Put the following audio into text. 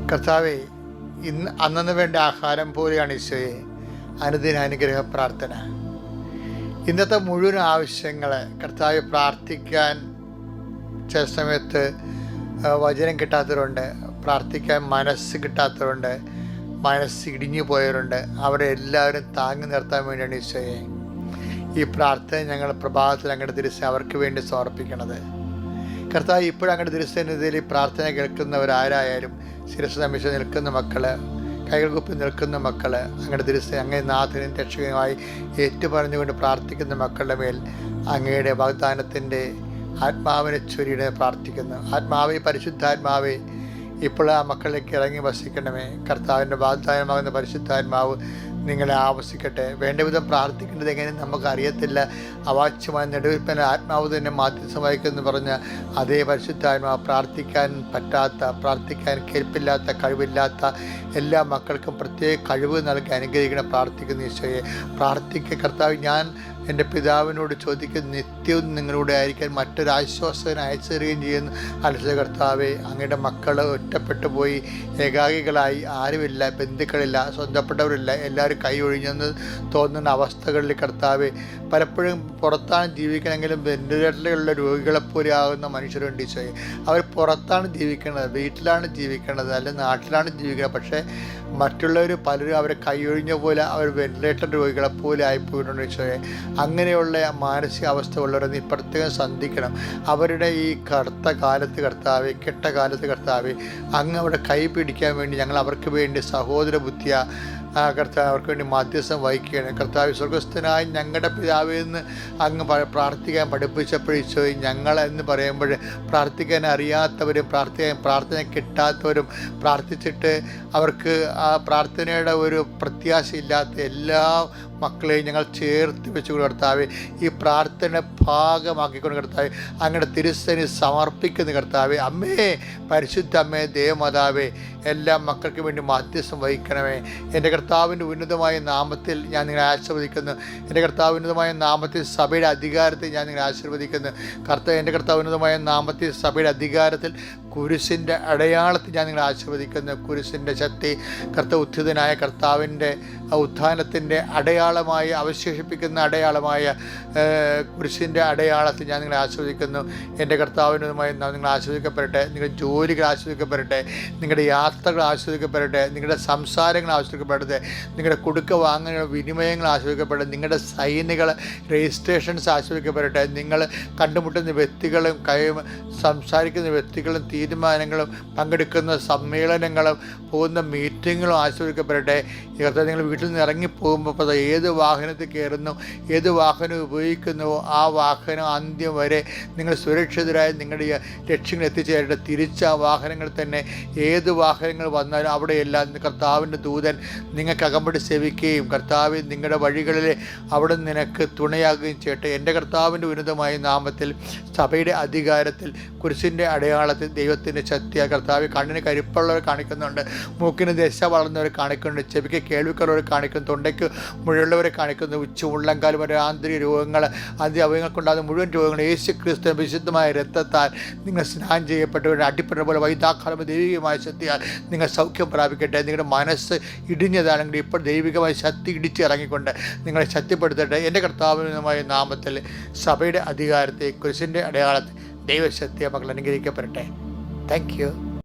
കർത്താവേ, അന്നു വേണ്ട ആഹാരം പോലെയാണ് ഈശോയെ അനുദിന അനുഗ്രഹ പ്രാർത്ഥന. ഇന്നത്തെ മുഴുവൻ ആവശ്യങ്ങൾ കർത്താവെ പ്രാർത്ഥിക്കാൻ ചില സമയത്ത് വചനം കിട്ടാത്തവരുണ്ട്, പ്രാർത്ഥിക്കാൻ മനസ്സ് കിട്ടാത്തവരുണ്ട്, മനസ്സ് ഇടിഞ്ഞു പോയവരുണ്ട്. അവരെ എല്ലാവരും താങ്ങി നിർത്താൻ വേണ്ടിയാണ് ഈശോയെ ഈ പ്രാർത്ഥന ഞങ്ങൾ പ്രഭാതത്തിൽ അങ്ങയുടെ തിരുസ അവർക്ക് വേണ്ടി സമർപ്പിക്കണത്. കർത്താവ്, ഇപ്പോഴും അങ്ങയുടെ തിരുസന്നിധിയിൽ ഈ പ്രാർത്ഥന കേൾക്കുന്നവരാരായാലും ശിരസ് നമിച്ച് നിൽക്കുന്ന മക്കൾ, കൈകൾ കുപ്പി നിൽക്കുന്ന മക്കൾ, അങ്ങയുടെ തിരുസ അങ്ങേ നാഥനും രക്ഷകനുമായി ഏറ്റുപറഞ്ഞുകൊണ്ട് പ്രാർത്ഥിക്കുന്ന മക്കളുടെ മേൽ അങ്ങയുടെ വാഗ്ദാനത്തിൻ്റെ ആത്മാവിനെ ചൊരിയിടെ പ്രാർത്ഥിക്കുന്നു. ആത്മാവേ, പരിശുദ്ധാത്മാവേ, ഇപ്പോൾ ആ മക്കളിലേക്ക് ഇറങ്ങി വസിക്കണമേ. കർത്താവിൻ്റെ വാഗ്ദാനമാകുന്ന പരിശുദ്ധാത്മാവ് നിങ്ങളെ ആവസിക്കട്ടെ. വേണ്ട വിധം പ്രാർത്ഥിക്കേണ്ടത് എങ്ങനെ നമുക്കറിയത്തില്ല. അവാച്യമായ നെടുവിൽപ്പന ആത്മാവ് തന്നെ മാധ്യസ്ഥം വഹിക്കുമെന്ന് പറഞ്ഞ അതേ പരിശുദ്ധാത്മാവ് പ്രാർത്ഥിക്കാൻ പറ്റാത്ത, പ്രാർത്ഥിക്കാൻ കേൾപ്പില്ലാത്ത, കഴിവില്ലാത്ത എല്ലാ മക്കൾക്കും പ്രത്യേക കഴിവ് നൽകി അനുഗ്രഹിക്കണം. പ്രാർത്ഥിക്കുന്ന ഈശോയെ കർത്താവ്, ഞാൻ എൻ്റെ പിതാവിനോട് ചോദിക്കുന്ന നിത്യവും നിങ്ങളുടെ ആയിരിക്കാൻ മറ്റൊരാശ്വാസത്തിന് അയച്ചു തരികയും ചെയ്യുന്നു. അത്ഭുത കർത്താവെ, അങ്ങയുടെ മക്കൾ ഒറ്റപ്പെട്ടു പോയി ഏകാകികളായി, ആരുമില്ല, ബന്ധുക്കളില്ല, സ്വന്തപ്പെട്ടവരില്ല, എല്ലാവരും കൈ ഒഴിഞ്ഞെന്ന് തോന്നുന്ന അവസ്ഥകളിൽ കർത്താവെ, പലപ്പോഴും പുറത്താണ് ജീവിക്കണമെങ്കിലും വെന്റിലേറ്ററിലുള്ള രോഗികളെപ്പോലെ ആകുന്ന മനുഷ്യരുണ്ട് ഈശോയെ. അവർ പുറത്താണ് ജീവിക്കുന്നത്, വീട്ടിലാണ് ജീവിക്കുന്നത്, അല്ലെങ്കിൽ നാട്ടിലാണ് ജീവിക്കുന്നത്. പക്ഷേ മറ്റുള്ളവർ പലരും അവരെ കൈയൊഴിഞ്ഞ പോലെ അവർ വെന്റിലേറ്റർ രോഗികളെപ്പോലെ ആയിപ്പോയിട്ടുണ്ട് ഈശോയെ. അങ്ങനെയുള്ള മാനസികാവസ്ഥ ഉള്ളവരെ നീ പ്രത്യേകം ശ്രദ്ധിക്കണം. അവരുടെ ഈ കറുത്ത കാലത്ത് കർത്താവെ, കെട്ട കാലത്ത് കർത്താവെ, അങ്ങ് അവിടെ കൈ പിടിക്കാൻ വേണ്ടി ഞങ്ങൾ അവർക്ക് വേണ്ടി സഹോദര ബുദ്ധിയ കർത്താവ് അവർക്ക് വേണ്ടി മാധ്യസ്ഥം വഹിക്കുകയാണ്. കർത്താവ്, സ്വർഗസ്ഥനായി ഞങ്ങളുടെ പിതാവിൽ നിന്ന് അങ്ങ് പ്രാർത്ഥിക്കാൻ പഠിപ്പിച്ചപ്പോഴീശോയി, ഞങ്ങൾ എന്ന് പറയുമ്പോൾ പ്രാർത്ഥിക്കാൻ അറിയാത്തവരും പ്രാർത്ഥന കിട്ടാത്തവരും പ്രാർത്ഥിച്ചിട്ട് അവർക്ക് ആ പ്രാർത്ഥനയുടെ ഒരു പ്രത്യാശയില്ലാത്ത എല്ലാ മക്കളെയും ഞങ്ങൾ ചേർത്ത് വെച്ചുകൊണ്ട് കർത്താവെ, ഈ പ്രാർത്ഥന ഭാഗമാക്കിക്കൊണ്ട് കർത്താവെ അങ്ങയുടെ തിരുസേനി സമർപ്പിക്കുന്ന കർത്താവെ, അമ്മേ, പരിശുദ്ധ അമ്മേ, ദേവമാതാവേ, എല്ലാ മക്കൾക്ക് വേണ്ടി മാധ്യസ്ഥം വഹിക്കണമേ. എൻ്റെ കർത്താവിൻ്റെ ഉന്നതമായ നാമത്തിൽ ഞാൻ നിങ്ങളെ ആശീർവദിക്കുന്നു. എൻ്റെ കർത്താവ് ഉന്നതമായ നാമത്തിൽ സഭയുടെ അധികാരത്തിൽ ഞാൻ നിങ്ങളെ ആശീർവദിക്കുന്നു. എൻ്റെ കർത്താവ് ഉന്നതമായ നാമത്തിൽ സഭയുടെ അധികാരത്തിൽ കുരിശിൻ്റെ അടയാളത്തിൽ ഞാൻ നിങ്ങളെ ആശീർവദിക്കുന്നു. കുരിശിൻ്റെ ശക്തി, ഉത്ഥിതനായ കർത്താവിൻ്റെ ഉത്ഥാനത്തിൻ്റെ അടയാളമായി അവശേഷിപ്പിക്കുന്ന അടയാളമായ കുരിശിൻ്റെ അടയാളത്തിൽ ഞാൻ നിങ്ങളെ ആസ്വദിക്കുന്നു. എൻ്റെ കർത്താവിനുമായി നിങ്ങൾ ആസ്വദിക്കപ്പെടട്ടെ. നിങ്ങളുടെ ജോലികൾ ആസ്വദിക്കപ്പെടട്ടെ, നിങ്ങളുടെ യാത്രകൾ ആസ്വദിക്കപ്പെടട്ടെ, നിങ്ങളുടെ സംസാരങ്ങൾ ആസ്വദിക്കപ്പെടട്ടെ, നിങ്ങളുടെ കൊടുക്ക വാങ്ങുന്ന വിനിമയങ്ങൾ ആസ്വദിക്കപ്പെടട്ടെ, നിങ്ങളുടെ സൈനുകൾ രജിസ്ട്രേഷൻസ് ആസ്വദിക്കപ്പെടട്ടെ, നിങ്ങൾ കണ്ടുമുട്ടുന്ന വ്യക്തികളും സംസാരിക്കുന്ന വ്യക്തികളും തീരുമാനങ്ങളും പങ്കെടുക്കുന്ന സമ്മേളനങ്ങളും പോകുന്ന മീറ്റിങ്ങുകളും ആസ്വദിക്കപ്പെടട്ടെ. കർത്താവ്, നിങ്ങൾ വീട്ടിൽ നിന്ന് ഇറങ്ങിപ്പോകുമ്പോൾ ഏത് വാഹനത്തിൽ കയറുന്നു, ഏത് വാഹനം ഉപയോഗിക്കുന്നുവോ ആ വാഹനം അന്ത്യം വരെ നിങ്ങൾ സുരക്ഷിതരായി നിങ്ങളുടെ ലക്ഷ്യങ്ങൾ എത്തിച്ചേരട്ടെ. തിരിച്ച് ആ വാഹനങ്ങൾ തന്നെ ഏത് വാഹനങ്ങൾ വന്നാലും അവിടെയെല്ലാം കർത്താവിൻ്റെ ദൂതൻ നിങ്ങൾക്ക് അകമ്പടി സേവിക്കുകയും കർത്താവ് നിങ്ങളുടെ വഴികളിൽ അവിടെ നിനക്ക് തുണയാകുകയും ചെയ്യട്ടെ. എൻ്റെ കർത്താവിൻ്റെ ഉന്നതമായ നാമത്തിൽ സഭയുടെ അധികാരത്തിൽ കുരിശിൻ്റെ അടയാളത്തിൽ ദൈവത്തിൻ്റെ ശക്തിയായ കർത്താവ്, കണ്ണിന് കരുപ്പുള്ളവർ കാണിക്കുന്നുണ്ട്, മൂക്കിന് ദശ വളർന്നവർ കാണിക്കുന്നുണ്ട്, ചെവിക്ക് കേൾവിക്കുള്ളവർ കാണിക്കുന്നു, തൊണ്ടയ്ക്ക് മുഴുവനുള്ളവരെ കാണിക്കുന്നു, ഉള്ളംകാലം വരെ ആന്തരിക രോഗങ്ങൾ, അവയവങ്ങൾക്കുണ്ടാകുന്ന മുഴുവൻ രോഗങ്ങൾ യേശു ക്രിസ്തു വിശുദ്ധമായ രക്തത്താൽ നിങ്ങൾ സ്നാനം ചെയ്യപ്പെട്ടവരുടെ അടിപ്പെട്ട പോലെ വൈതാക്കാലം ദൈവികമായ ശക്തിയാൽ നിങ്ങൾ സൗഖ്യം പ്രാപിക്കട്ടെ. നിങ്ങളുടെ മനസ്സ് ഇടിഞ്ഞതാണെങ്കിൽ ഇപ്പോൾ ദൈവികമായ ശക്തി ഇടിച്ചിറങ്ങിക്കൊണ്ട് നിങ്ങളെ ശക്തിപ്പെടുത്തട്ടെ. എൻ്റെ കർത്താവിനുമായ നാമത്തിൽ സഭയുടെ അധികാരത്തെ കുരിശിൻ്റെ അടയാളത്തിൽ ദൈവശക്തിയെ മക്കൾ അനുഗ്രഹിക്കപ്പെടട്ടെ. Thank you.